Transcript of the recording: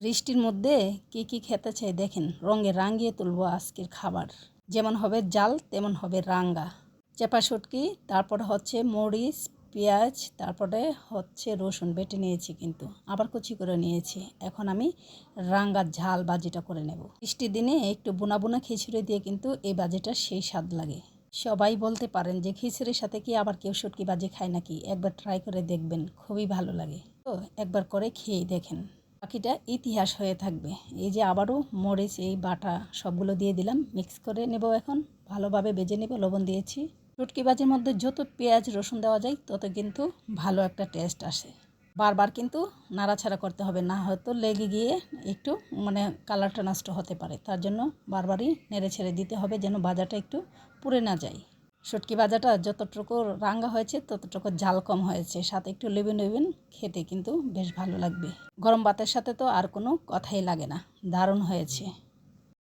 বৃষ্টির মধ্যে কি কি খেতে চাই দেখেন, রঙে রাঙিয়ে তুলবো আজকের খাবার। যেমন হবে জাল তেমন হবে রাঙ্গা। চেপা শুটকি, তারপরে হচ্ছে মরিচ, পেঁয়াজ, তারপরে হচ্ছে রসুন বেটে নিয়েছি, কিন্তু আবার কুচি করে নিয়েছি। এখন আমি রাঙ্গার ঝাল বাজিটা করে নেব। বৃষ্টির দিনে একটু বোনা বোনা খিচুড়ি দিয়ে কিন্তু এই বাজিটা সেই স্বাদ লাগে। সবাই বলতে পারেন যে খিচুড়ির সাথে কি আবার কেউ শুটকি বাজি খায় নাকি, একবার ট্রাই করে দেখবেন, খুবই ভালো লাগে। তো একবার করে খেয়ে দেখেন, বাকিটা ইতিহাস হয়ে থাকবে। এই যে আবারও মরিচ এই বাটা সবগুলো দিয়ে দিলাম, মিক্স করে নেব। এখন ভালোভাবে ভেজে নেব, লবণ দিয়েছি। শুটকি ভাজির মধ্যে যত পেঁয়াজ রসুন দেওয়া যায় তত কিন্তু ভালো একটা টেস্ট আসে। বারবার কিন্তু নাড়াচাড়া করতে হবে, না হয়তো লেগে গিয়ে একটু কালারটা নষ্ট হতে পারে। তার জন্য বারবারই নেড়ে ছেড়ে দিতে হবে যেন ভাজাটা একটু পুড়ে না যায়। শুটকি ভাজাটা যতটুকু রাঙা হয়েছে ততটুকু ঝাল কম হয়েছে, সাথে একটু লেবু নেবেন, খেতে কিন্তু বেশ ভালো লাগবে। গরম ভাতের সাথে তো আর কোনো কথাই লাগে না, দারুণ হয়েছে।